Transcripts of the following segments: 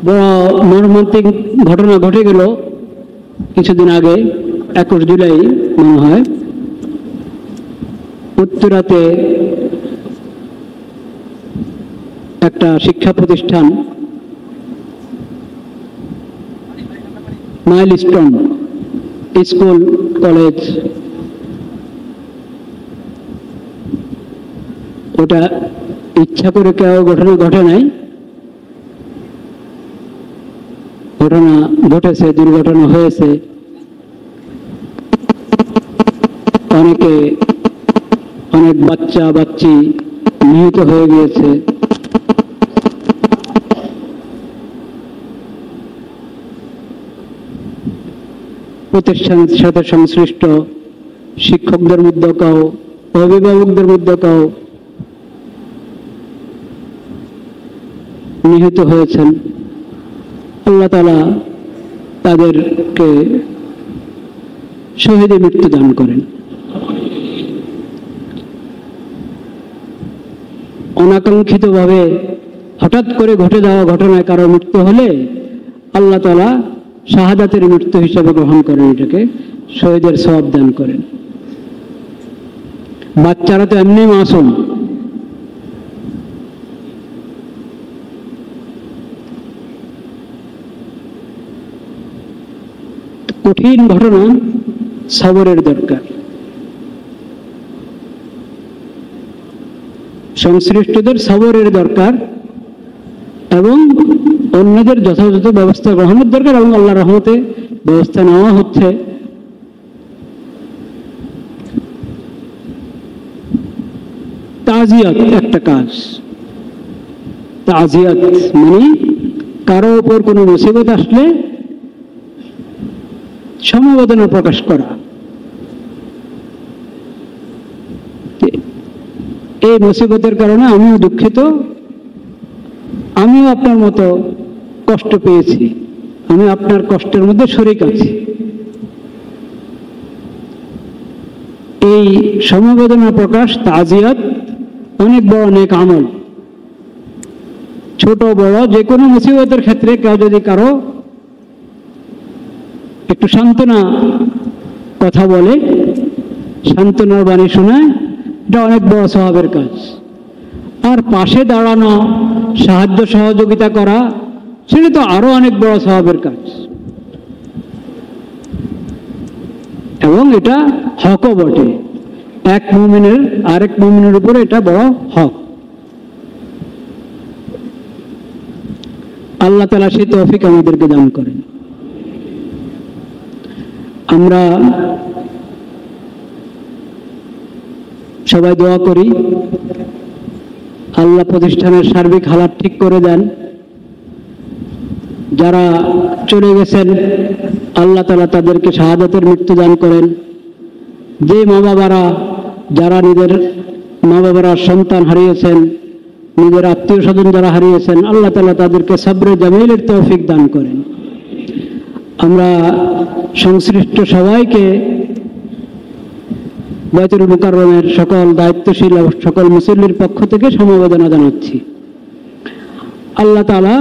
বড় মর্মান্তিক ঘটনা ঘটে গেল কিছুদিন আগে, 21 জুলাই মনে হয়, উত্তরাতে একটা শিক্ষা প্রতিষ্ঠান মাইলস্টোন স্কুল কলেজ, ওটা ইচ্ছা করে কেউ ঘটনা ঘটে নাই, ঘটনা ঘটেছে, দুর্ঘটনা হয়েছে, অনেক বাচ্চা বাচ্চি নিহত হয়ে গিয়েছে। প্রতিষ্ঠানের সাথে সংশ্লিষ্ট শিক্ষকদের মধ্যে কেউ, অভিভাবকদের মধ্যে কেউ নিহত হয়েছেন। আল্লাহ তাআলা তাদেরকে শহীদে মৃত্যু দান করেন। অনাকাঙ্ক্ষিতভাবে হঠাৎ করে ঘটে যাওয়া ঘটনায় কারো মৃত্যু হলে আল্লাহ তাআলা শাহাদাতের মৃত্যু হিসেবে গ্রহণ করেন, এটাকে শহীদের সওয়াব দান করেন। বাচ্চারা তো এমনি মাসুম, কঠিন ঘটনা, সবরের দরকার। সংশ্লিষ্টদের সবরের দরকার এবং অন্যদের যথাযথ ব্যবস্থা গ্রহণের দরকার, এবং আল্লাহর রহমতে ব্যবস্থা নেওয়া হচ্ছে। তাজিয়াত একটা কাজ। তাজিয়াত মানে কারো উপর কোনো মুসিবত আসলে সমবেদনা প্রকাশ করা। এই মুসিবতের কারণে আমিও দুঃখিত, আমিও আপনার মতো কষ্ট পেয়েছি, আমি আপনার কষ্টের মধ্যে শরীক আছি। এই সমবেদনা প্রকাশ, তাজিয়াত অনেক বড় নেক আমল। ছোট বড় যে কোনো মুসিবতের ক্ষেত্রে কেউ যদি কারো একটু সান্ত্বনা কথা বলে, সান্ত্বনার বাণী শোনায়, এটা অনেক বড় সওয়াবের কাজ। আর পাশে দাঁড়ানো, সাহায্য সহযোগিতা করা, সেটা তো আরো অনেক বড় সওয়াবের কাজ, এবং এটা হকও বটে। এক মুমিনের আরেক মুমিনের উপরে এটা বড় হক। আল্লাহ তাআলা সেই তৌফিক আমাদেরকে দান করেন। আমরা সবাই দোয়া করি আল্লাহ প্রতিষ্ঠানের সার্বিক হালাত ঠিক করে দেন। যারা চলে গেছেন আল্লাহ তাআলা তাদেরকে শাহাদাতের মৃত্যু দান করেন। যে মা বাবারা, যারা নিজের মা বাবারা সন্তান হারিয়েছেন, নিজের আত্মীয় স্বজন যারা হারিয়েছেন, আল্লাহ তাআলা তাদেরকে সবরে জামিলের তৌফিক দান করেন। আমরা সংশ্লিষ্ট সবাইকে বাইতুল মুকাররমের সকল দায়িত্বশীল সকল মুসল্লির পক্ষ থেকে সমবেদনা জানাচ্ছি। আল্লাহ তাআলা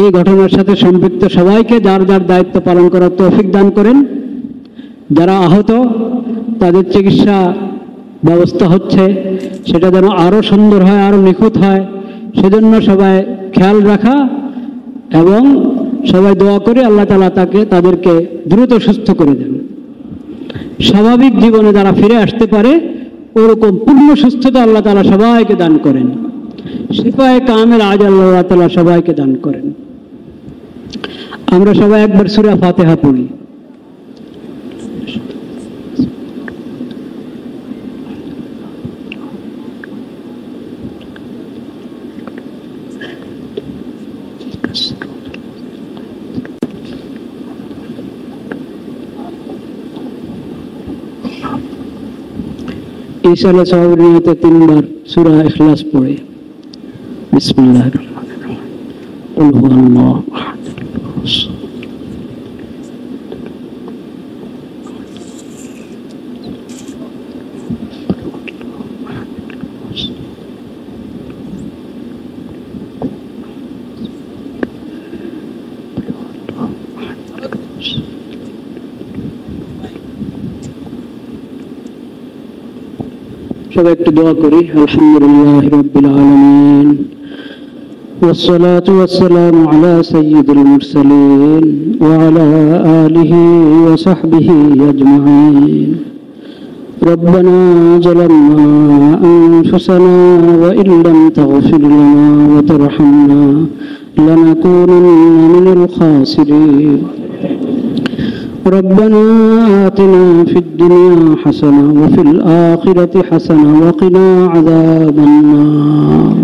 এই ঘটনার সাথে সম্পৃক্ত সবাইকে যার যার দায়িত্ব পালন করার তৌফিক দান করেন। যারা আহত তাদের চিকিৎসা ব্যবস্থা হচ্ছে, সেটা যেন আরো সুন্দর হয়, আরো নিখুঁত হয়, সেজন্য সবাই খেয়াল রাখা এবং সবাই দোয়া করে আল্লাহ তাআলা তাদেরকে দ্রুত সুস্থ করে দেন। স্বাভাবিক জীবনে যারা ফিরে আসতে পারে ওরকম পূর্ণ সুস্থতা আল্লাহ তাআলা সবাইকে দান করেন। শিফায়ে কামেল আজ আল্লাহ তাআলা সবাইকে দান করেন। আমরা সবাই একবার সূরা ফাতিহা পড়ি। ইনশাআল্লাহ সওয়াবের নিয়তে 3 বার সূরা ইখলাস পড়ে বিসমিল্লাহির রহমানির রহিম। কুল হুয়াল্লাহু আহাদ। সবাই একটু দোয়া করি। আলহামদুলিল্লাহি রাব্বিল আলামিন والصلاة والسلام على سيد المرسلين وعلى آله وصحبه أجمعين. ربنا ظلمنا أنفسنا وإن لم تغفر لنا وترحمنا لنكونن من الخاسرين. ربنا آتنا في الدنيا حسنة وفي الآخرة حسنة وقنا عذاب النار.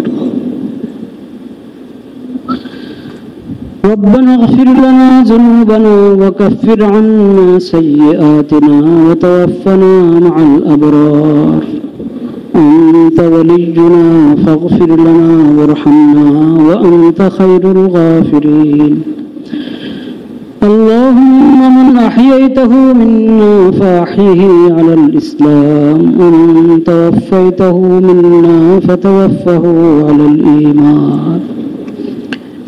ربنا اغفر لنا ذنوبنا وكفر عنا سيئاتنا وتوفنا مع الأبرار. أنت ولينا فاغفر لنا وارحمنا وأنت خير الغافرين. اللهم من أحييته منا فأحيه على الإسلام ومن توفيته منا فتوفه على الإيمان.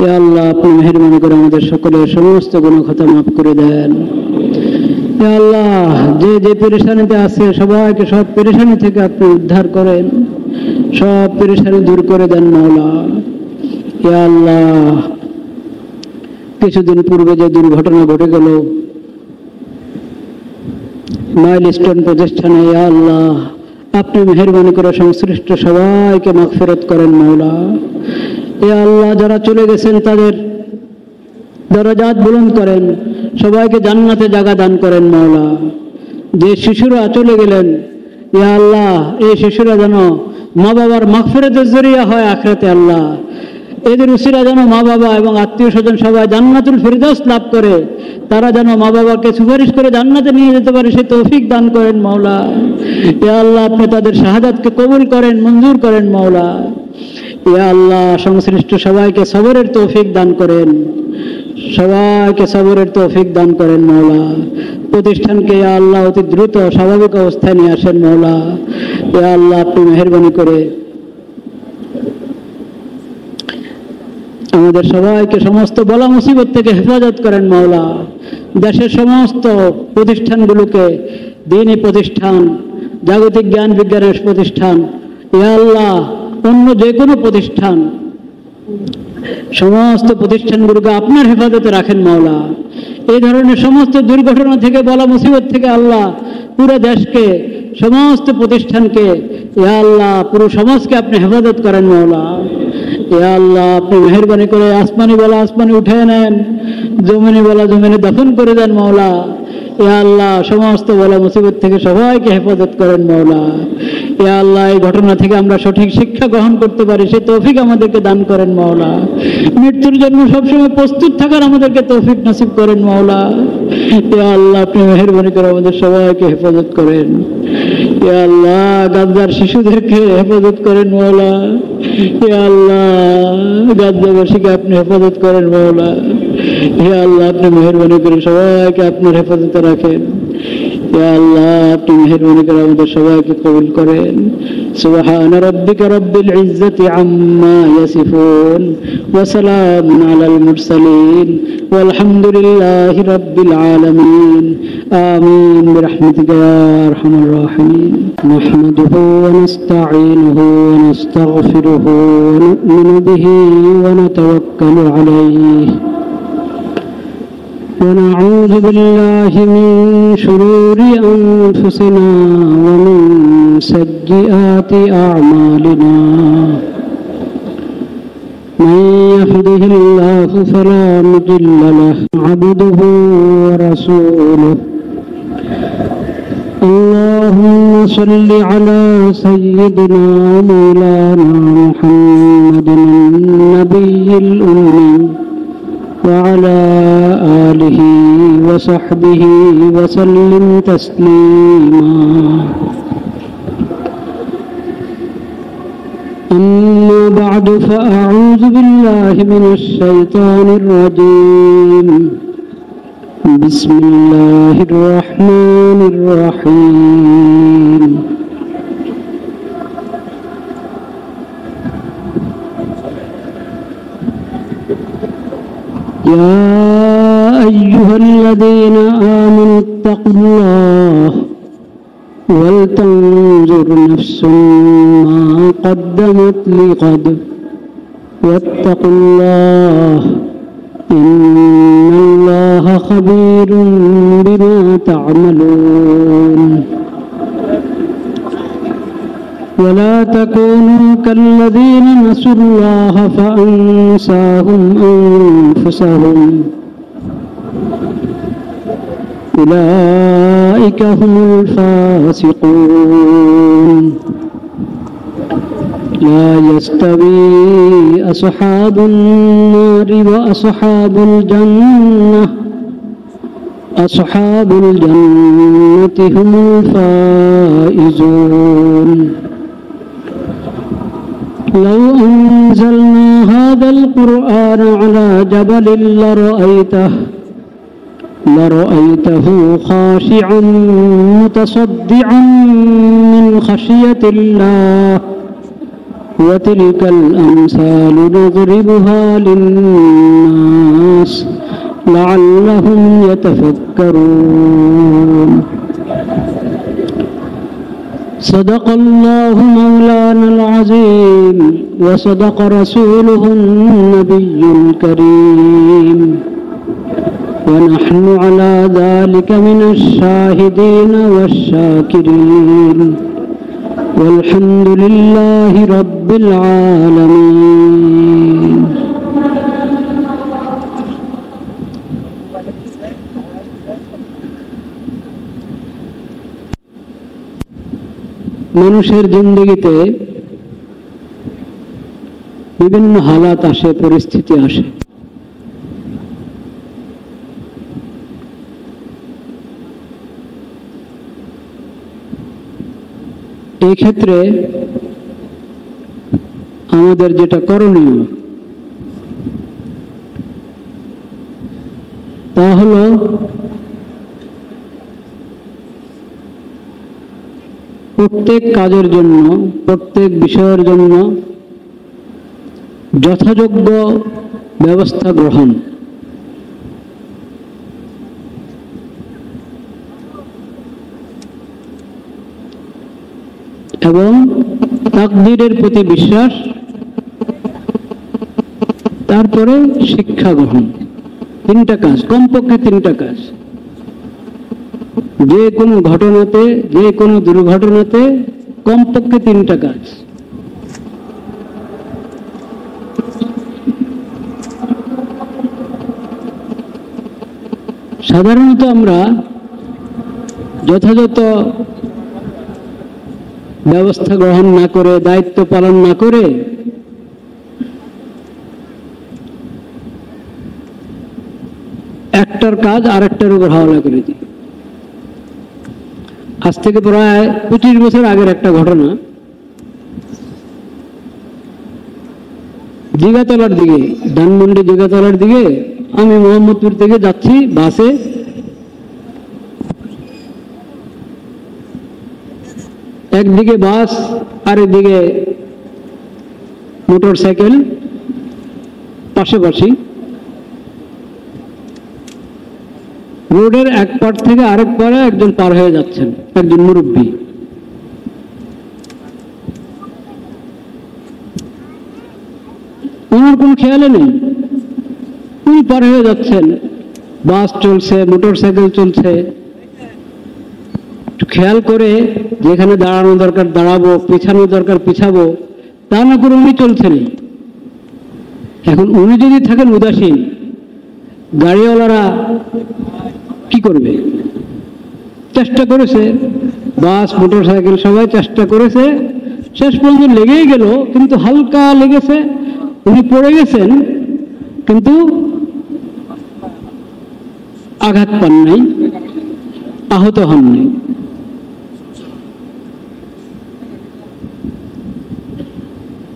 يا الله আপনি মেহেরবানি করে আমাদের সকলের সমস্ত গুনাহ খাতা মাফ করে দেন। ইয়া আল্লাহ যে যে পেরেশানিতে আছে সবাইকে সব পেরেশানি থেকে আপনি উদ্ধার করেন, সব পেরেশানি দূর করে দেন মাওলা। ইয়া আল্লাহ কিছুদিন পূর্বে যে দুর্ঘটনা ঘটে গেল মাইলস্টোন প্রতিষ্ঠানে, ইয়া আল্লাহ আপনি মেহেরবানি করে সংশ্লিষ্ট সবাইকে মাগফিরাত করেন মাওলা। ইয়া আল্লাহ যারা চলে গেছেন তাদের দরজাত বুলন্দ করেন, সবাইকে জান্নাতে জায়গা দান করেন মাওলা। যে শিশুরা চলে গেলেন ইয়া আল্লাহ এই শিশুরা যেন মা বাবার মাগফিরাতের জরিয়া হয় আখিরাতে। আল্লাহ এদের উসিলা যেন মা বাবা এবং আত্মীয় স্বজন সবাই জান্নাতুল ফিরদাউস লাভ করে, তারা যেন মা বাবাকে সুপারিশ করে জান্নাতে নিয়ে যেতে পারে সেই তৌফিক দান করেন মাওলা। ইয়া আল্লাহ আপনি তাদের শাহাদাতকে কবুল করেন, মঞ্জুর করেন মাওলা। ইয়া আল্লাহ সংশ্লিষ্ট সবাইকে সবরের তৌফিক দান করেন, সবাইকে সবরের তৌফিক দান করেন মাওলা। প্রতিষ্ঠানকে ইয়া আল্লাহ অতি দ্রুত স্বাভাবিক অবস্থায় নিয়ে আসেন মাওলা। ইয়া আল্লাহ আপনি মেহেরবানি করে আমাদের সবাইকে সমস্ত বলা মুসিবত থেকে হেফাজত করেন মাওলা। দেশের সমস্ত প্রতিষ্ঠানগুলোকে দ্বীনি প্রতিষ্ঠান, জাগতিক জ্ঞান বিজ্ঞানের প্রতিষ্ঠান, ইয়া আল্লাহ অন্য যে কোনো প্রতিষ্ঠান, সমস্ত প্রতিষ্ঠানগুলোকে আপনার হেফাজতে রাখেন মাওলা। এই ধরনের সমস্ত দুর্ঘটনা থেকে বলা মুসিবত থেকে আল্লাহ পুরো দেশকে, সমস্ত প্রতিষ্ঠানকে, ইয়া আল্লাহ পুরো সমাজকে আপনি হেফাজত করেন মাওলা। ইয়া আল্লাহ আপনি মেহেরবানি করে আসমানি বলা আসমানি উঠে নেন, জমিনি বলা জমিনে দফন করে দেন মাওলা। ইয়া আল্লাহ সমস্ত বলা মুসিবত থেকে সবাইকে হেফাজত করেন মাওলা। ইয়া আল্লাহ এই ঘটনা থেকে আমরা সঠিক শিক্ষা গ্রহণ করতে পারি সেই তৌফিক আমাদেরকে দান করেন মাওলা। মৃত্যুর জন্য সবসময় প্রস্তুত থাকার আমাদেরকে তৌফিক নসিব করেন মাওলা। ইয়া আল্লাহ আপনি মেহেরবানি করে আমাদের সবাইকে হেফাজত করেন। ইয়া আল্লাহ গাদ্দার শিশুদেরকে হেফাজত করেন মাওলা। ইয়া আল্লাহ গাদ্দাবাসীকে আপনি হেফাজত করেন মাওলা। ইয়া আল্লাহ আপনি মেহেরবানি করে সবাইকে আপনার হেফাজতে রাখেন। ইয়া আল্লাহ আপনি মেহেরবানি করে আমাদের সবাইকে কবুল করেন। সুবহান রাব্বিকা রাব্বিল ইজ্জাতি আম্মা ইয়াসিফুন ওয়া সালামুন আলাল মুরসালিন ওয়ালহামদুলিল্লাহি রাব্বিল আলামিন। আমিন বিরহমাতিকা ইয়া আরহামার রাহিমিন। নাহমাদুহু ওয়া নাস্তাঈনুহু ওয়া নাস্তাগফিরুহু ওয়া নু'মিনু বিহি ওয়া নাতাওয়াক্কালু আলাইহি ونعوذ بالله من شرور أنفسنا ومن سيئات أعمالنا. من يهده الله فلا مضل له عبده ورسوله. اللهم صل على سيدنا ومولانا محمد النبي الأمي وعلى آله وصحبه وسلم تسليما. أما بعد فأعوذ بالله من الشيطان الرجيم. بسم الله الرحمن الرحيم. يا أيها الذين آمنوا اتقوا الله ولتنظر نفس ما قدمت لغد واتقوا الله إن الله خبير بما تعملون ولا تكونوا كالذين نسوا الله فأنساهم أنفسهم أولئك هم الفاسقون لا يستوي أصحاب النار وأصحاب الجنة أصحاب الجنة هم الفائزون لو أنزلنا هذا القرآن على جبل لرأيته خاشعا متصدعا من خشية الله وتلك الأمثال نضربها للناس لعلهم يتفكرون صدق الله مولانا العظيم وصدق رسوله النبي الكريم ونحن على ذلك من الشاهدين والشاكرين والحمد لله رب العالمين মানুষের জিন্দেগিতে বিভিন্ন হালাত আসে, পরিস্থিতি আসে। এই ক্ষেত্রে আমাদের যেটা করণীয় তা হলো প্রত্যেক কাজের জন্য, প্রত্যেক বিষয়ের জন্য যথাযোগ্য ব্যবস্থা গ্রহণ এবং তাকদীরের প্রতি বিশ্বাস, তারপরে শিক্ষা গ্রহণ। তিনটা কাজ, কমপক্ষে তিনটা কাজ। যে কোনো ঘটনাতে, যে কোনো দুর্ঘটনাতে কমপক্ষে তিনটা কাজ। সাধারণত আমরা যথাযথ ব্যবস্থা গ্রহণ না করে, দায়িত্ব পালন না করে একটার কাজ আরেকটার উপর হাওলা করে দিই। আজ থেকে প্রায় 25 বছর আগের একটা ঘটনা। জিগাতলার দিকে, ধানমন্ডি জিগাতলার দিকে আমি মোহাম্মদপুর থেকে যাচ্ছি বাসে। একদিকে বাস আর একদিকে মোটর সাইকেল পাশাপাশি। রোডের এক পার থেকে আরেক পারে একজন পার হয়ে যাচ্ছেন, একজন মুরব্বী। ওনার কোনো খেয়ালে নেই, উনি পার হয়ে যাচ্ছেন। বাস চলছে, মোটর সাইকেল চলছে। খেয়াল করে যেখানে দাঁড়ানো দরকার দাঁড়াবো, পিছানো দরকার পিছাবো, তা না করে উনি চলছেন। এখন উনি যদি থাকেন উদাসীন, গাড়িওয়ালারা কি করবে? চেষ্টা করেছে, বাস মোটর সাইকেল সবাই চেষ্টা করেছে, শেষ পর্যন্ত লেগেই গেল, কিন্তু হালকা লেগেছে। উনি পড়ে গেছেন কিন্তু আঘাত পান নাই, আহত হন নাই।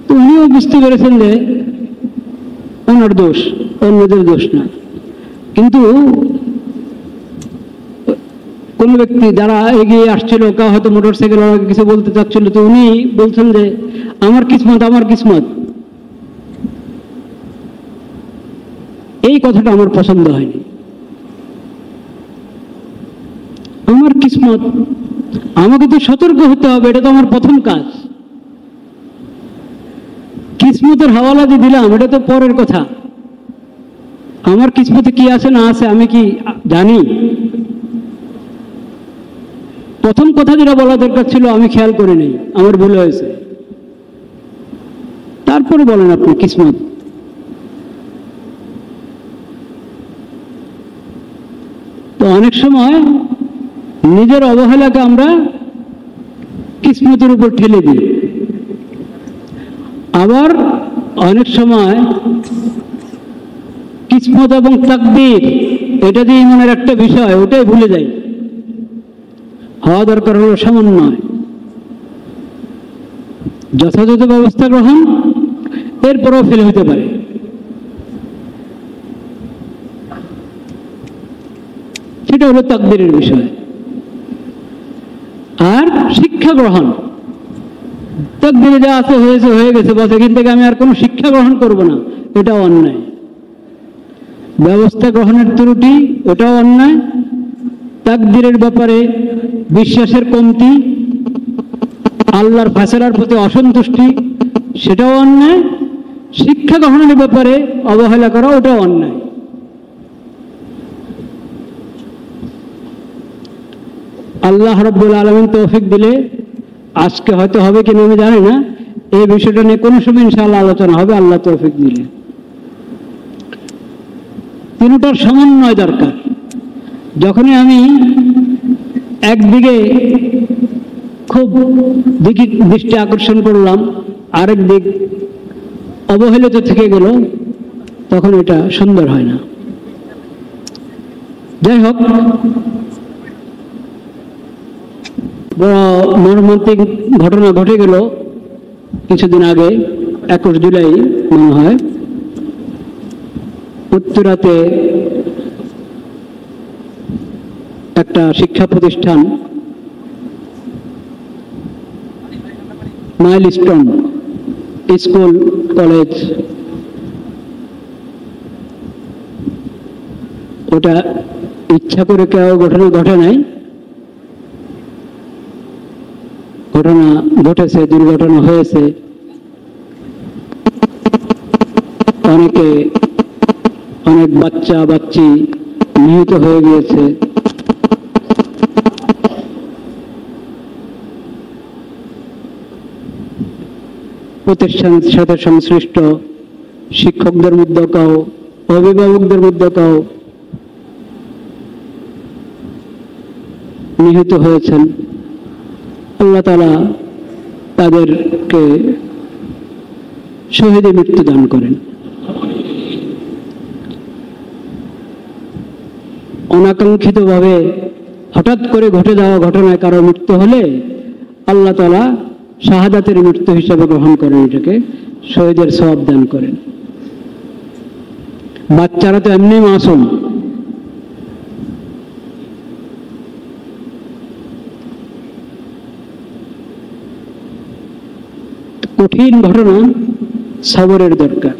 তো উনিও বুঝতে পেরেছেন যে ওনার দোষ, অন্যদের দোষ না। কিন্তু কোন ব্যক্তি যারা এগিয়ে আসছিল, কেউ হয়তো মোটর সাইকেল কিছু বলতে চাচ্ছিল, তো উনি বলছেন যে আমার কিসমত, আমার কিসমত। এই কথাটা আমার পছন্দ হয়নি। আমার কিসমত আমাকে তো সতর্ক হতে হবে, এটা তো আমার প্রথম কাজ। কিসমতের হাওয়ালা দিয়ে দিলাম, এটা তো পরের কথা। আমার কিসমতে কি আছে না আছে আমি কি জানি? প্রথম কথা যেটা বলা দরকার ছিল আমি খেয়াল করে নেই, আমার ভুল হয়েছে। তারপরে বলেন আপনি কিসমত। তো অনেক সময় নিজের অবহেলাকে আমরা কিসমতের উপর ঠেলে দিই, আবার অনেক সময় কিসমত এবং তাকদীর এটা যে ইমানের একটা বিষয়, ওটাই ভুলে যাই। হওয়া দরকার হলো সমন্বয়, যথাযথ ব্যবস্থা গ্রহণ, এরপরও ফেল হতে পারে। সেটা হলো তাকদীরের বিষয়। আর শিক্ষা গ্রহণ, তাকদীরে যা আছে হয়েছে, হয়ে গেছে, বস এখান থেকে আমি আর কোনো শিক্ষা গ্রহণ করব না, এটাও অন্যায়। ব্যবস্থা গ্রহণের ত্রুটি, ওটাও অন্যায়। তাকদীরের ব্যাপারে বিশ্বাসের কমতি, আল্লাহর ফয়সালার প্রতি অসন্তুষ্টি, সেটাও অন্যায়। শিক্ষা গ্রহণের ব্যাপারে অবহেলা করা, ওটাও অন্যায়। আল্লাহ রাব্বুল আলামিন তৌফিক দিলে, আজকে হয়তো হবে কিনা আমি জানি না, এই বিষয়টা নিয়ে কোনো সময় ইনশাআল্লাহ আলোচনা হবে আল্লাহ তৌফিক দিলে। তিনটার সমন্বয় দরকার। যখনই আমি একদিকে খুব দৃষ্টি আকর্ষণ করলাম, আরেক দিক অবহেলিত থেকে গেল, তখন এটা সুন্দর হয় না। যাই হোক, বড় মর্মান্তিক ঘটনা ঘটে গেল কিছুদিন আগে, 21 জুলাই মনে হয়, উত্তরাতে একটা শিক্ষা প্রতিষ্ঠান মাইলস্টোন স্কুল কলেজ, ওটা ইচ্ছা করে কেউ ঘটনা ঘটে নাই, ঘটনা ঘটেছে, দুর্ঘটনা হয়েছে। অনেক বাচ্চা বাচ্চি নিহত হয়ে গিয়েছে। প্রতিষ্ঠানের সাথে সংশ্লিষ্ট শিক্ষকদের মধ্যে কেউ, অভিভাবকদের মধ্যে কেউ নিহত হয়েছেন। আল্লাহ তাআলা তাদেরকে শহীদে মৃত্যু দান করেন। অনাকাঙ্ক্ষিতভাবে হঠাৎ করে ঘটে যাওয়া ঘটনায় কারো মৃত্যু হলে আল্লাহ তাআলা শাহাদাতের মৃত্যু হিসেবে গ্রহণ করেন, এটাকে শহীদের সওয়াব দান করেন। বাচ্চারা তো এমনি মাসুম, কঠিন ঘটনা, সবরের দরকার।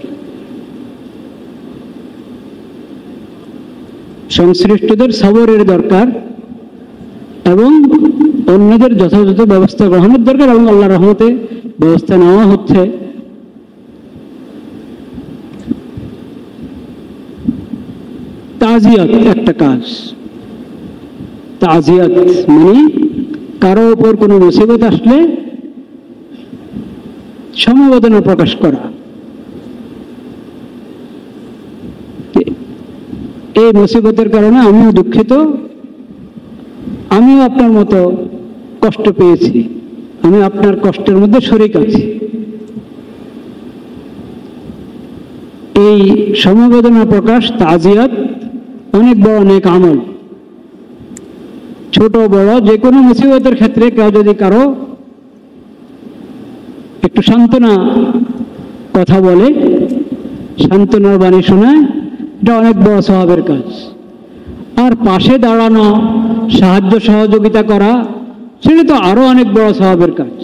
সংশ্লিষ্টদের সবরের দরকার এবং অন্যদের যথাযথ ব্যবস্থা গ্রহণের দরকার, এবং আল্লাহর রহমতে ব্যবস্থা নেওয়া হচ্ছে। তাজিয়াত একটা কাজ। তাজিয়াত মানে কারো উপর কোনো মুসিবত আসলে সমবেদনা প্রকাশ করা। এই মুসিবতের কারণে আমিও দুঃখিত, আমিও আপনার মতো কষ্ট পেয়েছি, আমি আপনার কষ্টের মধ্যে শরীক আছি। এই সমবেদনা প্রকাশ, তাজিয়াত অনেক বড় নেক আমল। ছোট বড় যে কোনো মুসিবতের ক্ষেত্রে কেউ যদি কারো একটু সান্ত্বনা কথা বলে, সান্ত্বনার বাণী শোনায়, এটা অনেক বড় সওয়াবের কাজ। আর পাশে দাঁড়ানো, সাহায্য সহযোগিতা করা, সেটা তো আরো অনেক বড় সওয়াবের কাজ,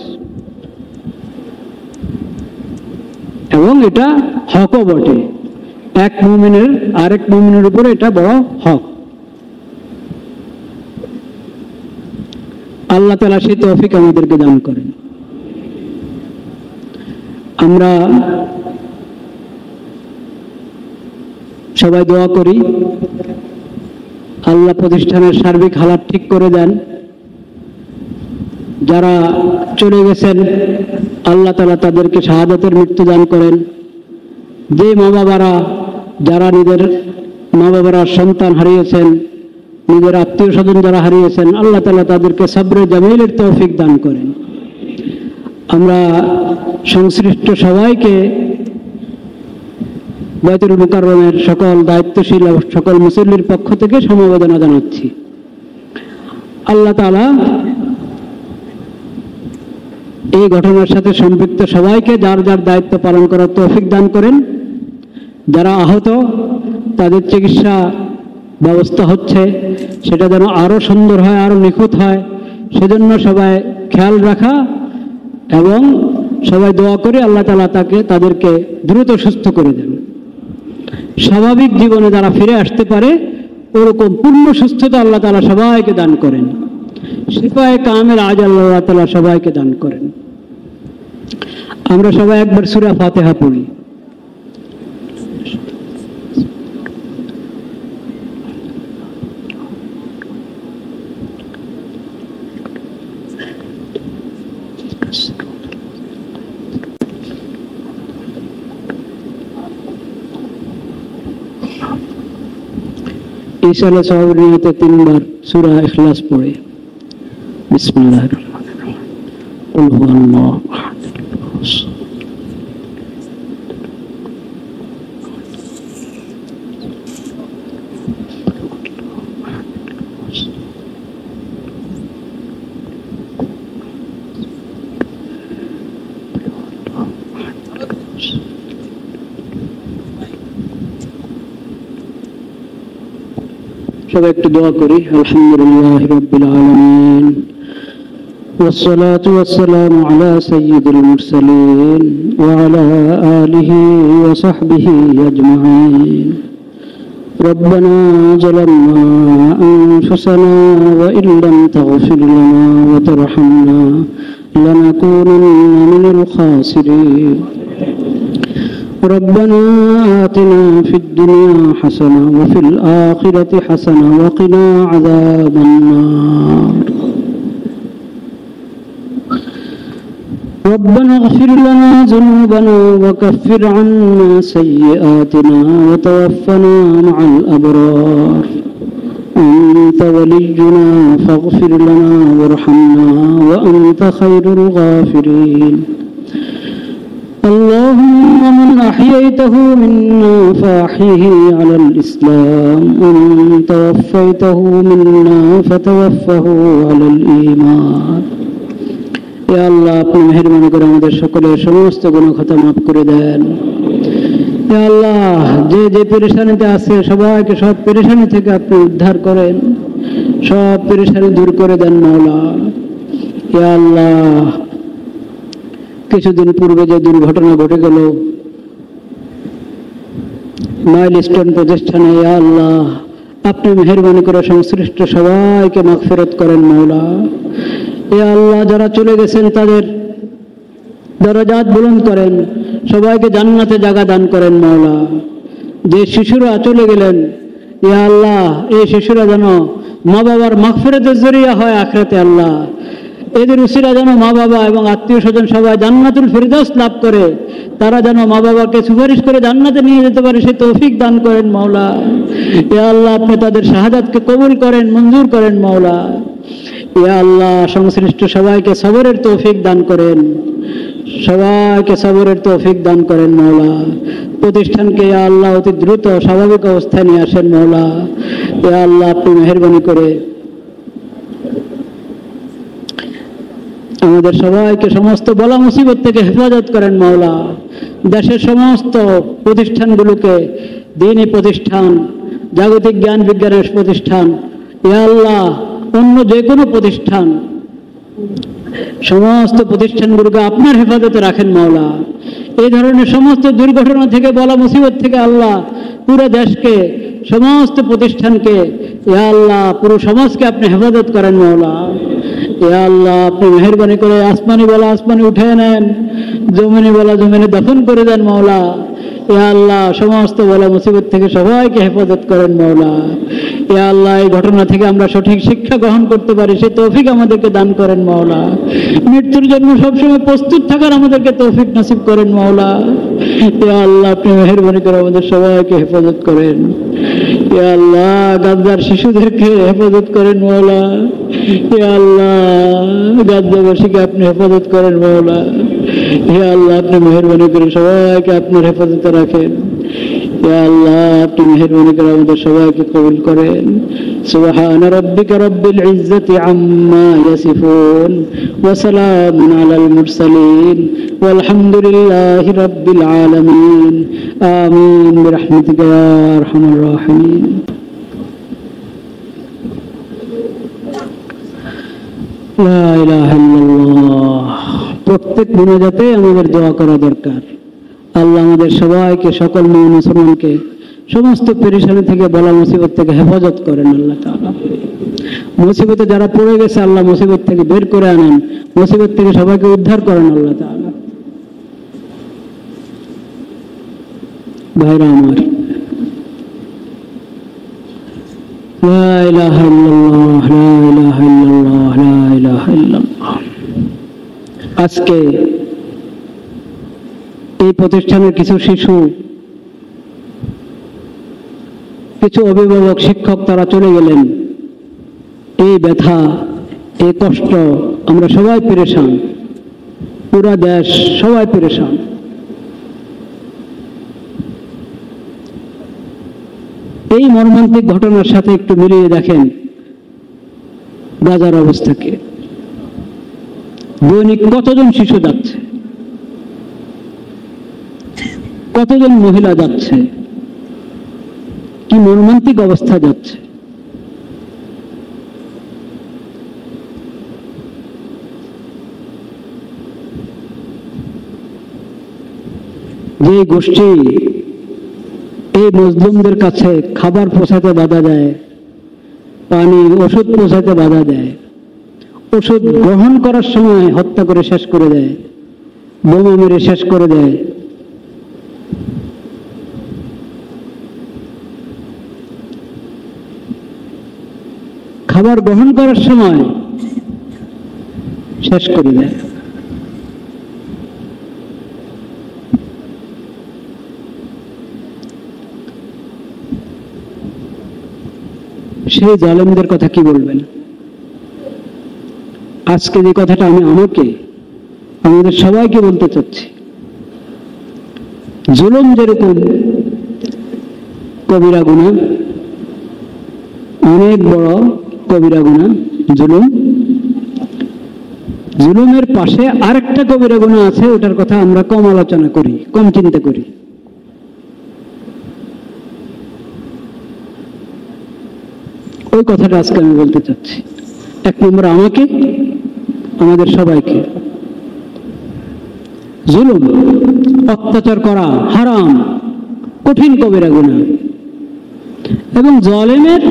এবং এটা হকও বটে। এক মুমিনের আরেক মুমিনের উপরে এটা বড় হক। আল্লাহ তাআলা সেই তৌফিক আমাদেরকে দান করেন। আমরা সবাই দোয়া করি আল্লাহ প্রতিষ্ঠানের সার্বিক হালাত ঠিক করে দেন। যারা চলে গেছেন আল্লাহ তাআলা তাদেরকে শাহাদাতের মৃত্যু দান করেন। যে মা বাবারা যারা নিজের মা বাবারা সন্তান হারিয়েছেন, নিজের আত্মীয় স্বজন যারা হারিয়েছেন, আল্লাহ তাআলা তাদেরকে সবরে জামিলের তৌফিক দান করেন। আমরা সংশ্লিষ্ট সবাইকে বাইতুল মুকাররমের সকল দায়িত্বশীল সকল মুসল্লির পক্ষ থেকে সমবেদনা জানাচ্ছি। আল্লাহ তাআলা এই ঘটনার সাথে সম্পৃক্ত সবাইকে যার যার দায়িত্ব পালন করার তৌফিক দান করেন। যারা আহত তাদের চিকিৎসা ব্যবস্থা হচ্ছে, সেটা যেন আরও সুন্দর হয়, আরও নিখুঁত হয়, সেজন্য সবাই খেয়াল রাখা এবং সবাই দোয়া করে আল্লাহ তাআলা তাদেরকে দ্রুত সুস্থ করে দেন। স্বাভাবিক জীবনে যারা ফিরে আসতে পারে ওরকম পূর্ণ সুস্থতা আল্লাহ তাআলা সবাইকে দান করেন। শিফায়ে কামেল আজাল আল্লাহ তাআলা সবাইকে দান করেন। আমরা সবাই একবার সূরা ফাতিহা পড়ি। ইনশাআল্লাহ সবার নিয়তে 3 বার সূরা ইখলাস পড়ে বিসমিল্লাহির রহমানির রহিম কুল হুয়াল্লাহু আহাদ সবাই একটু দোয়া করি। আলহামদুলিল্লাহি রাব্বিল আলামিন والصلاة والسلام على سيد المرسلين وعلى آله وصحبه أجمعين. ربنا ظلمنا أنفسنا وإن لم تغفر لنا وترحمنا لنكونن من الخاسرين. ربنا آتنا في الدنيا حسنة وفي الآخرة حسنة وقنا عذاب النار. ربنا اغفر لنا ذنوبنا وكفر عنا سيئاتنا وتوفنا مع الأبرار. أنت ولينا فاغفر لنا وارحمنا وأنت خير الغافرين. اللهم من أحييته منا فأحيه على الإسلام ومن توفيته منا فتوفه على الإيمان. يا الله আপনি মেহেরবানি করে আমাদের সকলের সমস্ত গুনাহ খাতা মাফ করে দেন। ইয়া আল্লাহ যে যে পেরেশানিতে আছে সবাইকে সব পেরেশানি থেকে আপনি উদ্ধার করেন, সব পেরেশানি দূর করে দেন মাওলা। ইয়া আল্লাহ কিছুদিন পূর্বে যে দুর্ঘটনা ঘটে গেল মাইলস্টোন প্রতিষ্ঠানে, ইয়া আল্লাহ আপনি মেহেরবানি করে সংশ্লিষ্ট সবাইকে মাগফিরাত করেন মাওলা। ইয়া আল্লাহ যারা চলে গেছেন তাদের দরজাত বুলন্দ করেন, সবাইকে জান্নাতে জায়গা দান করেন মাওলা। যে শিশুরা চলে গেলেন ইয়া আল্লাহ এই শিশুরা যেন মা বাবার মাগফিরাতের জরিয়া হয় আখিরাতে। আল্লাহ এদের উসিলা যেন মা বাবা এবং আত্মীয় স্বজন সবাই জান্নাতুল ফিরদাউস লাভ করে, তারা যেন মা বাবাকে সুপারিশ করে জান্নাতে নিয়ে যেতে পারে সেই তৌফিক দান করেন মাওলা। ইয়া আল্লাহ আপনি তাদের শাহাদাতকে কবুল করেন, মঞ্জুর করেন মাওলা। ইয়া আল্লাহ সংশ্লিষ্ট সবাইকে সবরের তৌফিক দান করেন, সবাইকে সবরের তৌফিক দান করেন মাওলা। প্রতিষ্ঠানকে ইয়া আল্লাহ অতি দ্রুত স্বাভাবিক অবস্থায় নিয়ে আসেন মাওলা। ইয়া আল্লাহ আপনি মেহেরবানি করে আমাদের সবাইকে সমস্ত বলা মুসিবত থেকে হেফাজত করেন মাওলা। দেশের সমস্ত প্রতিষ্ঠানগুলোকে দ্বীনি প্রতিষ্ঠান, জাগতিক জ্ঞান বিজ্ঞানের প্রতিষ্ঠান, ইয়া আল্লাহ অন্য যে কোনো প্রতিষ্ঠান, সমস্ত প্রতিষ্ঠানগুলোকে আপনার হেফাজতে রাখেন মাওলা। এই ধরনের সমস্ত দুর্ঘটনা থেকে বলা মুসিবত থেকে আল্লাহ পুরো দেশকে, সমস্ত প্রতিষ্ঠানকে, ইয়া আল্লাহ পুরো সমাজকে আপনি হেফাজত করেন মাওলা। ইয়া আল্লাহ আপনি মেহেরবানি করে আসমানি বলা আসমানে উঠে নেন, জমিনে বলা জমিনে দফন করে দেন মাওলা। ইয়া আল্লাহ সমস্ত বলা মুসিবত থেকে সবাইকে হেফাজত করেন মাওলা। ইয়া আল্লাহ এই ঘটনা থেকে আমরা সঠিক শিক্ষা গ্রহণ করতে পারি সে তৌফিক আমাদেরকে দান করেন মাওলা। মৃত্যুর জন্য সবসময় প্রস্তুত থাকার আমাদেরকে তৌফিক নসিব করেন মাওলা। ইয়া আল্লাহ আপনি মেহেরবানি করে আমাদের সবাইকে হেফাজত করেন। ইয়া আল্লাহ গাদ্দার শিশুদেরকে হেফাজত করেন মাওলা। ইয়া আল্লাহ গাদ্দাবাসীকে আপনি হেফাজত করেন মাওলা। ইয়া আল্লাহ আপনি মেহেরবানি করে সবাইকে আপনার হেফাজতে রাখেন। ইয়া আল্লাহ আপনি মেহেরবানি করে আমাদের সবাইকে কবুল করেন। সুবহান রাব্বিকা রাব্বিল ইজ্জাতি আম্মা ইয়াসিফুন ওয়া সালামুন আলাল মুরসালিন ওয়ালহামদুলিল্লাহি রাব্বিল আলামিন। আমিন বিরহমাতিকা ইয়া আরহামার রাহিমিন। লা ইলাহা ইল্লাল্লাহ। প্রত্যেক মুনাজাতে আমাদের দোয়া করা দরকার। আল্লাহ আমাদের সবাইকে সকল মুসলমানকে সমস্ত পেরেশানি থেকে বলা মুসিবত থেকে হেফাজত করেন আল্লাহ তাআলা। মুসিবতে যারা পড়ে গেছে আল্লাহ মুসিবত থেকে বের করে আনেন, মুসিবত থেকে সবাইকে উদ্ধার করেন আল্লাহ তাআলা। ভাইরা আমার, লা ইলাহা ইল্লাল্লাহ, লা ইলাহা ইল্লাল্লাহ, লা ইলাহা ইল্লাল্লাহ। আজকে এই প্রতিষ্ঠানের কিছু শিশু, কিছু অভিভাবক, শিক্ষক তারা চলে গেলেন। এই ব্যথা, এই কষ্ট, আমরা সবাই পেরেশান, পুরা দেশ সবাই পেরেশান। এই মর্মান্তিক ঘটনার সাথে একটু মিলিয়ে দেখেন গাজার অবস্থাকে। দৈনিক কতজন শিশু যাচ্ছে, কতজন মহিলা যাচ্ছে, কি মর্মান্তিক অবস্থা যাচ্ছে। যে গোষ্ঠী এই মজলুমদের কাছে খাবার পৌঁছাতে বাধা দেয়, পানি ওষুধ পৌঁছাতে বাধা দেয়, ওষুধ গ্রহণ করার সময় হত্যা করে শেষ করে দেয়, বোমা মেরে শেষ করে দেয়, খাবার গ্রহণ করার সময় শেষ করে দেয়। সেই জালেমদের কথা কি বলবেন? আজকে যে কথাটা আমি আমাদের সবাইকে বলতে চাচ্ছি, জুলুম যেরকম কবিরা গুনাহ, অনেক বড় কবিরা গুনাহ জুলুম, জুলুমের পাশে আরেকটা কবিরা গুনাহ আছে, ওটার কথা আমরা কম আলোচনা করি, কম চিন্তা করি। ওই কথাটা আজকে আমি বলতে চাচ্ছি। এক নম্বর আমাকে, আমাদের সবাইকে। জুলুম, অত্যাচার করা হারাম, কঠিন কবিরা গুনাহ। এবং জালেমের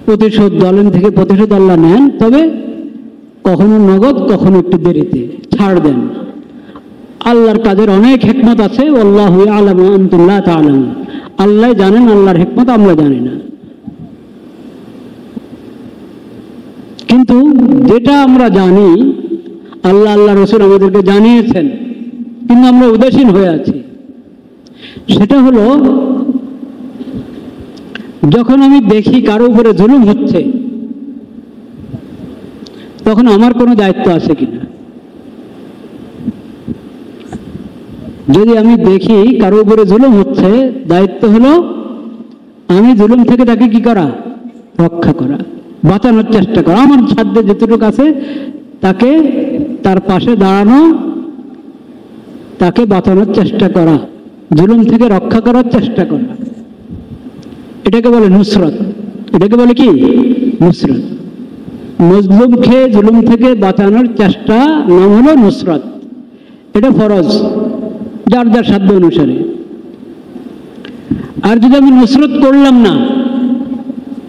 প্রতিশোধ, জালেম থেকে প্রতিশোধ আল্লাহ নেন, তবে কখনো নগদ, কখনো একটু দেরিতে ছাড় দেন। আল্লাহর কাজের অনেক হিকমত আছে। আল্লাহু ইয়ালামু আনতুম লা তা'লামুন। আল্লাহ জানেন আল্লাহর হিকমত, আমরা জানি না। কিন্তু যেটা আমরা জানি, আল্লাহ রাসূল আমাদেরকে জানিয়েছেন, কিন্তু আমরা উদাসীন হয়ে আছি। সেটা হলো, যখন আমি দেখি কারো উপরে জুলুম হচ্ছে, তখন আমার কোনো দায়িত্ব আছে কিনা। যদি আমি দেখি কারো উপরে জুলুম হচ্ছে, দায়িত্ব হলো আমি জুলুম থেকে তাকে কি করা, রক্ষা করা, বাঁচানোর চেষ্টা করা। আমার সাধ্যে যেটুকু আছে তাকে, তার পাশে দাঁড়ানো, তাকে বাঁচানোর চেষ্টা করা, জুলুম থেকে রক্ষা করার চেষ্টা করা। এটাকে বলে নুসরত। এটাকে বলে কি? নুসরত। মজলুমকে জুলুম থেকে বাঁচানোর চেষ্টা নাম হলো নুসরত। এটা ফরজ, যার যার সাধ্য অনুসারে। আর যদি আমি নুসরত করলাম না,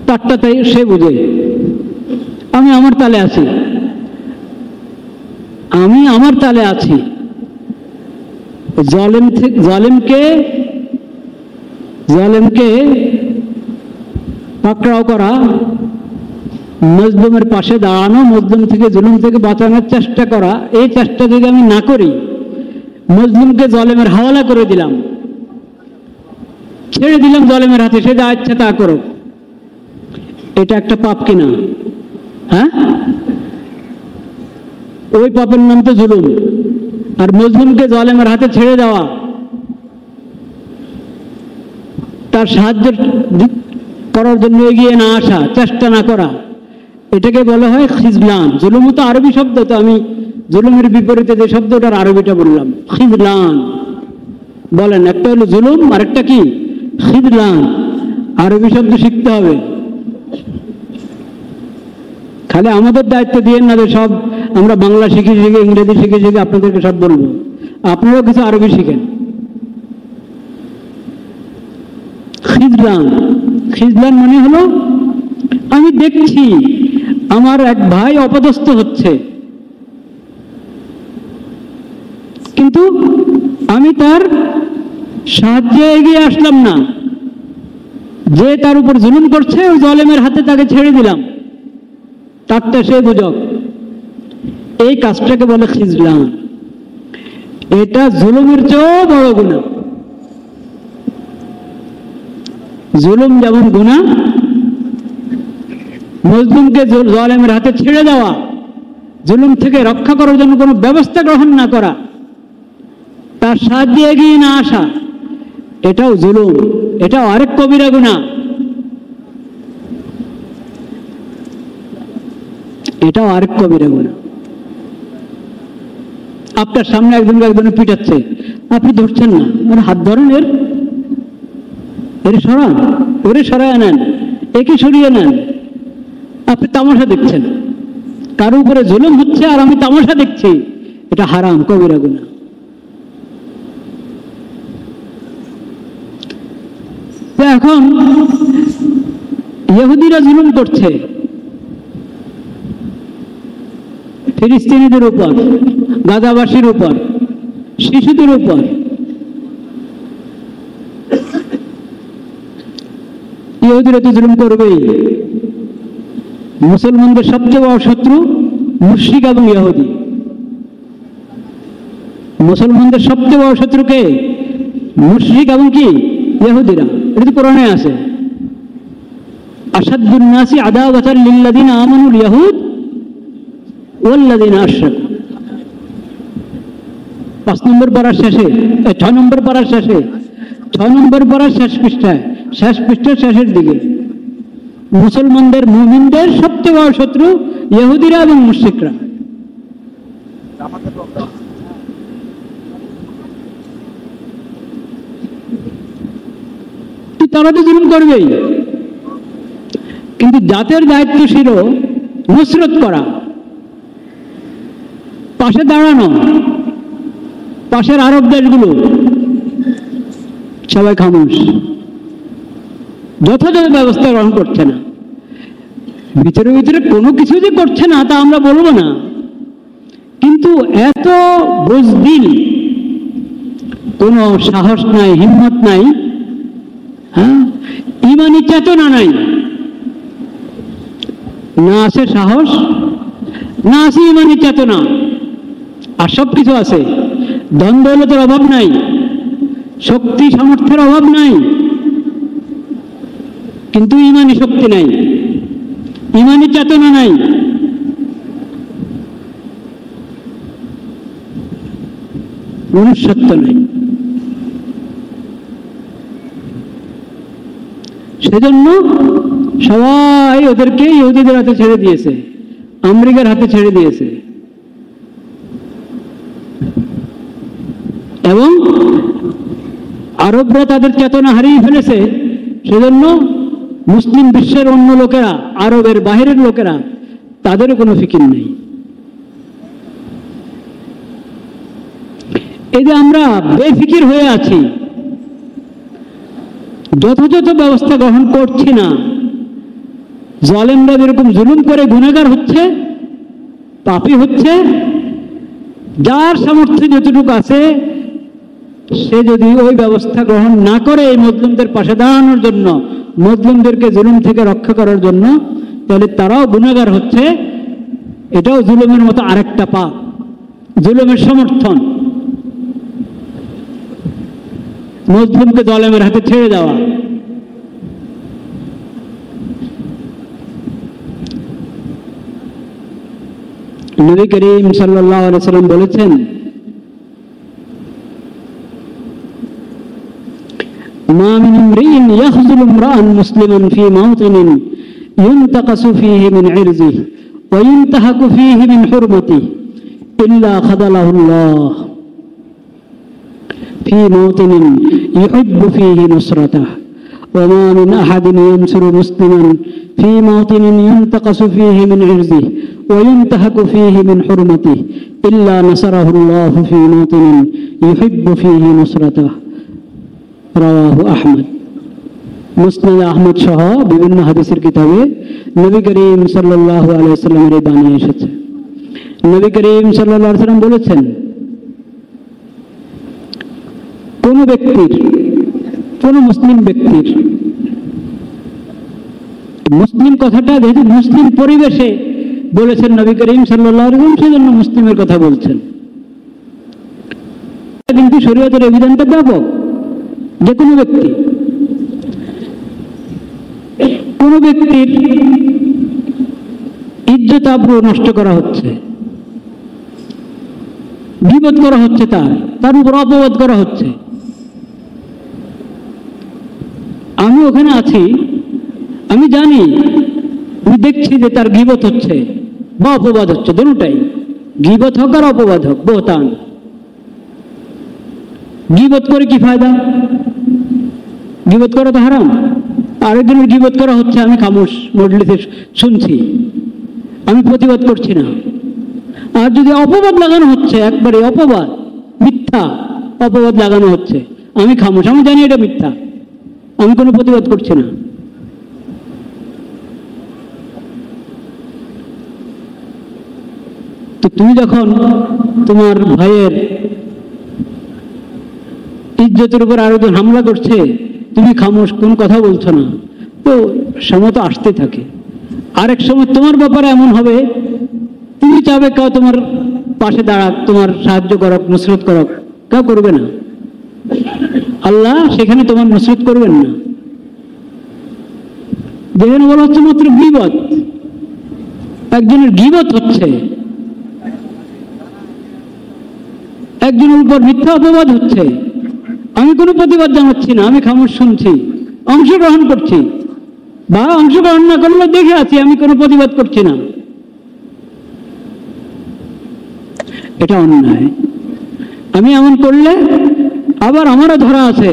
তারটা তাই সে বুঝে, আমি আমার তালে আছি, আমি আমার তালে আছি। জালেমকে পাকড়াও করা, মজলুমের পাশে দাঁড়ানো, মজলুম থেকে জুলুম থেকে বাঁচানোর চেষ্টা করা, এই চেষ্টা যদি আমি না করি, মজলুমকে জালেমের হাওয়ালা করে দিলাম, ছেড়ে দিলাম জালেমের হাতে, সে যা ইচ্ছা তা করো, এটা একটা পাপ কিনা? হ্যাঁ, ওই পাপের নাম তো জুলুম। আর মজলুমকে জালেমের হাতে ছেড়ে দেওয়া, তার সাহায্য করার জন্য এগিয়ে না আসা, চেষ্টা না করা, এটাকে বলা হয় খিজলান। জুলুম তো আরবি শব্দ, তো আমি জুলুমের বিপরীতে যে শব্দটার আরবিটা বললাম, খিজলান। বলেন, একটা হলো জুলুম আর একটা কি? খিজলান। আরবি শব্দ শিখতে হবে। খালি আমাদের দায়িত্ব দিয়ে না যে সব আমরা বাংলা শিখে শিখে, ইংরেজি শিখে শিখে আপনাদেরকে সব বলবো। আপনারাও কিছু আরবি শিখেন। খিজলান, খিজলান মানে হলো আমি দেখছি আমার এক ভাই অপদস্থ হচ্ছে, কিন্তু আমি তার সাহায্যে এগিয়ে আসলাম না, যে তার উপর জুলুম করছে ওই জালেমের হাতে তাকে ছেড়ে দিলাম, তারটা সে বুঝক। এই কাজটাকে বলে খিজলান। এটা জুলুমের চেয়েও বড় গুনাহ। জুলুম যেমন গুনাহ, মজলুমকে জালেমের হাতে ছেড়ে দেওয়া, জুলুম থেকে রক্ষা করার জন্য কোনো ব্যবস্থা গ্রহণ না করা, তার সাহায্যে এগিয়ে না আসা, এটাও জুলুম, এটাও আরেক কবিরা গুনাহ। এটাও আরেক কবিরা গুনাহ। আপনার সামনে একজনে পিটাচ্ছে, আপনি ধরছেন না, ওর হাত ধরেন, এর সরান, ওরে সরায় নেন, একে সরিয়ে নেন। আপনি তামাশা দেখছেন, কারো উপরে জুলুম হচ্ছে আর আমি তামাশা দেখছি, এটা হারাম, কবিরা গুনাহ। এখন ইহুদিরা জুলুম করছে ফিলিস্তিনিদের উপর, গাজাবাসীর উপর, শিশুদের উপর। ইহুদিরা তো জুলুম করবেই। মুসলমানদের সবচেয়ে বড় শত্রু মুশরিক এবং ইহুদি। মুসলমানদের সবচেয়ে বড় শত্রুকে মুশরিক এবং কি? ইহুদিরা। এটা তো কোরআনে আছে, আশাদ্দুন নাসি আদাওয়াতান লিল্লাযিনা আমানুল ইয়াহুদ ওয়াল্লাযিনা আশরাকু। 5 নম্বর পারার শেষে, 6 নম্বর পারার শেষে, 6 নম্বর পারার শেষ পৃষ্ঠায়, শেষ পৃষ্ঠার শেষের দিকে, মুসলমানদের, মুমিনদের সবচেয়ে বড় শত্রু ইহুদিরা এবং মুশরিকরা। তারা তো জুলুম করবেই, কিন্তু জাতের দায়িত্ব ছিল নুসরত করা, পাশে দাঁড়ানো। পাশের আরব দেশগুলো সবাই খামোশ, যথাযথ ব্যবস্থা গ্রহণ করছে না। ভিতরে ভিতরে কোনো কিছু যে করছে না তা আমরা বলবো না, কিন্তু এত বুজদিল, কোনো সাহস নাই, হিম্মত নাই, হ্যাঁ, ইমানি চেতনা নাই, না আছে সাহস, না আছে ইমানি চেতনা। আর সব কিছু আছে, ধন দৌলতের অভাব নাই, শক্তি সামর্থ্যের অভাব নাই, কিন্তু ইমানি শক্তি নাই, ইমানি চেতনা নাই। মনুষ্যত্ব নাই। সেজন্য সবাই ওদেরকে ইহুদিদের হাতে ছেড়ে দিয়েছে, আমেরিকার হাতে ছেড়ে দিয়েছে, এবং আরবরা তাদের চেতনা হারিয়ে ফেলেছে। সেজন্য মুসলিম বিশ্বের অন্য লোকেরা, আরবের বাহিরের লোকেরা, তাদেরও কোনো ফিকির নেই। এই যে আমরা বেফিকির হয়ে আছি, যথাযথ ব্যবস্থা গ্রহণ করছি না, জালেমরা যেরকম জুলুম করে গুনাহগার হচ্ছে, পাপী হচ্ছে, যার সামর্থ্য যতটুকু আছে সে যদি ওই ব্যবস্থা গ্রহণ না করে এই মজলুমদের পাশে দাঁড়ানোর জন্য, মজলুমদেরকে জুলুম থেকে রক্ষা করার জন্য, তাহলে তারাও গুনাহগার হচ্ছে। এটাও জুলুমের মতো আরেকটা পাপ, জুলুমের সমর্থন, মজলুমকে জালেমের হাতে ছেড়ে দেওয়া। নবী করিম সাল্লাল্লাহু আলাইহি ওয়াসাল্লাম বলেছেন, মা মিন ইমরিইন ইয়াখযুলু ইমরাআন মুসলিমান ফি মাওতিনিন ইউনতাকাসু ফীহি মিন ইরজিহি ওয়া ইনতাহাকু ফীহি মিন হুরমাতিহি ইল্লা খাযালাহুল্লাহ ফি মাওতিনিন ইউহিব্বু ফীহি নুসরাতাহু ওয়া মা মিন আহাদিন ইয়ানসুরু মুসলিমান ফি মাওতিনিন ইউনতাকাসু ফীহি মিন ইরজিহি وينتهك فيه من حرمته إلا نصره الله في موطن يحب فيه نصرته রাওয়াহু আহমদ। মুসনাদ আহমদ সহ বিভিন্ন হাদিসের কিতাবে নবী করিম সাল্লাল্লাহু আলাইহি ওয়াসাল্লামের এই বাণী এসেছে। নবী করিম সাল্লাল্লাহু আলাইহি ওয়াসাল্লাম বলেছেন, কোন ব্যক্তির, কোন মুসলিম ব্যক্তির, মুসলিম কথাটা যেহেতু মুসলিম পরিবেশে বলেছেন নবী করিম সাল্লাল্লাহু আলাইহি ওয়াসাল্লাম, সেজন্য মুসলিমের কথা বলছেন। কিন্তু শরীয়তের এই বিধানটা ব্যাপক, যে কোনো ব্যক্তি, কোন ব্যক্তির ইজ্জত আবরু নষ্ট করা হচ্ছে, গীবত করা হচ্ছে, তার উপর অপবাদ করা হচ্ছে। আমি ওখানে আছি, আমি জানি, আমি দেখছি যে তার গীবত হচ্ছে বা অপবাদ হচ্ছে, দুটোটাই, গীবত হোক আর অপবাদ হোক, বহতান। গীবত করে কি ফায়দা? গীবত করা তো হারাম। আরেকজনের গীবত করা হচ্ছে, আমি খামোশ মজলিসে শুনছি, আমি প্রতিবাদ করছি না। আর যদি অপবাদ লাগানো হচ্ছে, একবারে অপবাদ, মিথ্যা অপবাদ লাগানো হচ্ছে, আমি খামোশ, আমি জানি এটা মিথ্যা, আমি কোনো প্রতিবাদ করছি না। তো তুমি যখন তোমার ভাইয়ের ইজ্জতের উপর আরেকজন হামলা করছে, তুমি খামোশ, কোন কথা বলছো না, তো সময় তো আসতে থাকে। আরেক সময় তোমার ব্যাপারে এমন হবে, তুমি চাবে কেউ তোমার পাশে দাঁড়াক, তোমার সাহায্য করক, নুসরত করক, কেউ করবে না। আল্লাহ সেখানে তোমার নুসরত করবেন না। যেখানে বলা হচ্ছে মাত্র গীবত, একজনের গীবত হচ্ছে, একজনের উপর মিথ্যা অপবাদ হচ্ছে, আমি কোনো প্রতিবাদ জানাচ্ছি না, আমি খামোশ শুনছি, অংশগ্রহণ করছি, বা অংশগ্রহণ না করলে দেখে আছি, আমি কোনো প্রতিবাদ করছি না, এটা অন্যায়। আমি এমন করলে আবার আমারও ধরা আছে।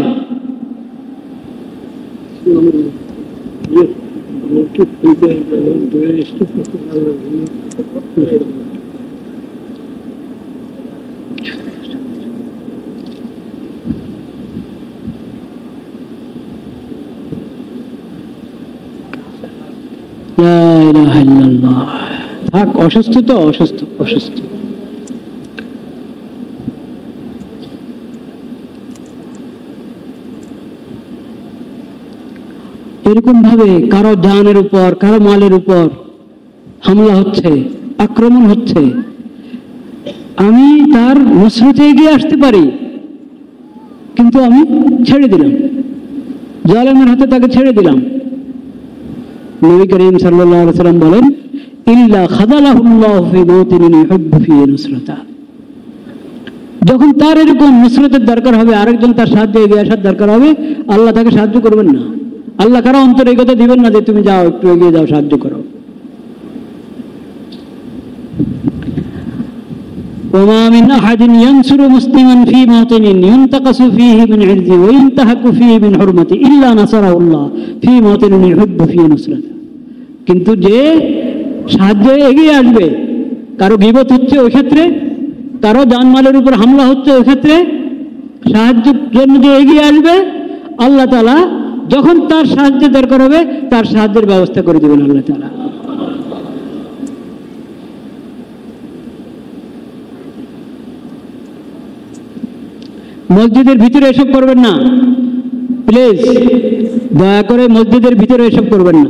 থাক, অসুস্থ তো, অসুস্থ অসুস্থ। এরকম ভাবে কারো জানের উপর, কারো মালের উপর হামলা হচ্ছে, আক্রমণ হচ্ছে, আমি তার নুসরতে এগিয়ে আসতে পারি, কিন্তু আমি ছেড়ে দিলাম, জালেমের হাতে তাকে ছেড়ে দিলাম। নবী করিম সাল্লাল্লাহু আলাইহি ওয়াসাল্লাম বলেন, ইল্লা খাযালাহুল্লাহু ফি মাওতিনিন ইউহিব্বু ফীহি নুসরাতাহু। যখন তার এরকম নুসরতের দরকার হবে, আরেকজন তার সাহায্যে এগিয়ে আসার দরকার হবে, আল্লাহ তাকে সাহায্য করবেন না। আল্লাহ কারো অন্তরে এই কথা দিবেন না যে তুমি যাও, একটু এগিয়ে যাও, সাহায্য করো। وما من أحد ينصر مسلما في موطن ينتقص فيه من عرضه وينتهك فيه من حرمته إلا نصره الله في موطن يحب فيه نصرته। কিন্তু যে সাহায্যে এগিয়ে আসবে, কারো গীবত হচ্ছে ওই ক্ষেত্রে, কারো জানমালের উপর হামলা হচ্ছে ওই ক্ষেত্রে, সাহায্যের জন্য যে এগিয়ে আসবে, আল্লাহ তাআলা যখন তার সাহায্যের দরকার হবে তার সাহায্যের ব্যবস্থা করে দেবেন আল্লাহ তাআলা। মসজিদের ভিতরে এসব করবেন না প্লিজ, দয়া করে মসজিদের ভিতরে এসব করবেন না।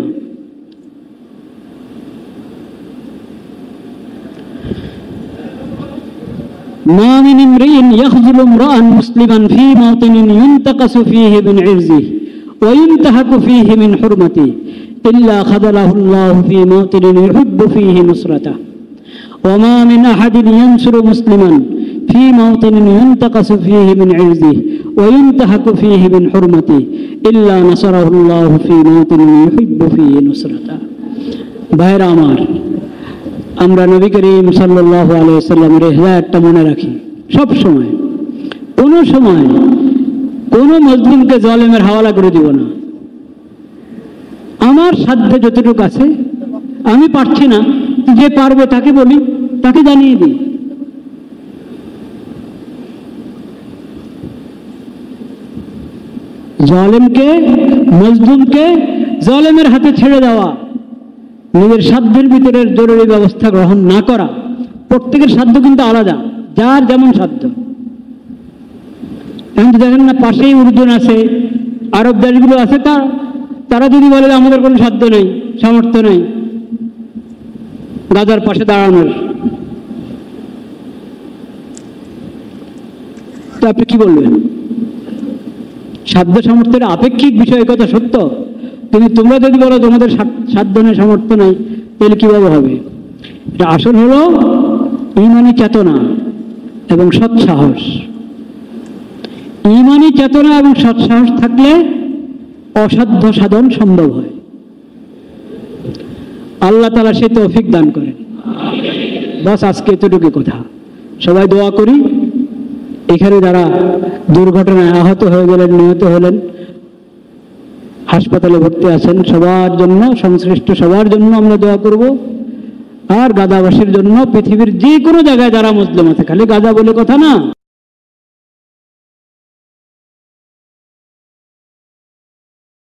মা মিন ইমরিইন ইয়াখযুলু ইমরাআন মুসলিমান ফী মাওতিনিন ইউনতাকাসু ফীহি মিন ইরজিহি ওয়া ইনতাহাকু ফীহি মিন হুরমাতিহি ইল্লা খাযালাহু আল্লাহু ফী মাওতিনিন ইউহিব্বু ফীহি নুসরাতাহু ওয়া মা মিন আহাদিন ইয়ানসুরু মুসলিমান ফী মাওতিনিন ইউনতাকাসু ফীহি মিন ইরজিহি ওয়া ইনতাহাকু ফীহি মিন হুরমাতিহি ইল্লা নাসারাহু আল্লাহু ফী মাওতিনিন ইউহিব্বু ফীহি নুসরাতাহু। ভাইরা আমার, আমরা নবী করিম সাল্লাল্লাহু আলাইহি ওয়াসাল্লামের হিদায়াতটা মনে রাখি সব সময়। কোনো সময় কোনো মুসলিমকে জালেমের হাওয়ালা করে দিব না। আমার সাধ্যে যতটুকু আছে, আমি পারছি না, যে পারবে তাকে বলি, তাকে জানিয়ে দিই। জালেমকে, মজলুমকে জালেমের হাতে ছেড়ে দেওয়া, নিজের সাধ্যের ভিতরের জরুরি ব্যবস্থা গ্রহণ না করা। প্রত্যেকের সাধ্য কিন্তু আলাদা, যার যেমন সাধ্য। এখন দেখেন না, পাশেই উর্দুন আছে, আরব দেশগুলো আছে, তারা যদি বলে আমাদের কোনো সাধ্য নেই, সামর্থ্য নেই গাজার পাশে দাঁড়ানোর, তো আপনি কি বলবেন? সাধ্য সামর্থ্যের আপেক্ষিক বিষয়, কথা সত্য, কিন্তু তোমরা যদি বলো তোমাদের সাধ্য নেই, সামর্থ্য নেই, তাহলে কিভাবে হবে? এটা আসল হলো ঈমানী চেতনা এবং সৎসাহস। ঈমানী চেতনা এবং সৎসাহস থাকলে অসাধ্য সাধন সম্ভব হয়। আল্লাহ তাআলা সে তৌফিক দান করেন। বাস আজকে এতটুকু কথা। সবাই দোয়া করি। এখানে যারা দুর্ঘটনায় আহত হয়ে গেলেন, নিহত হলেন, হাসপাতালে ভর্তি আছেন, সবার জন্য, সংশ্লিষ্ট সবার জন্য আমরা দোয়া করব। আর গাজাবাসীর জন্য, পৃথিবীর যে কোনো জায়গায় যারা মুসলিম আছে, খালি গাজা বলে কথা না।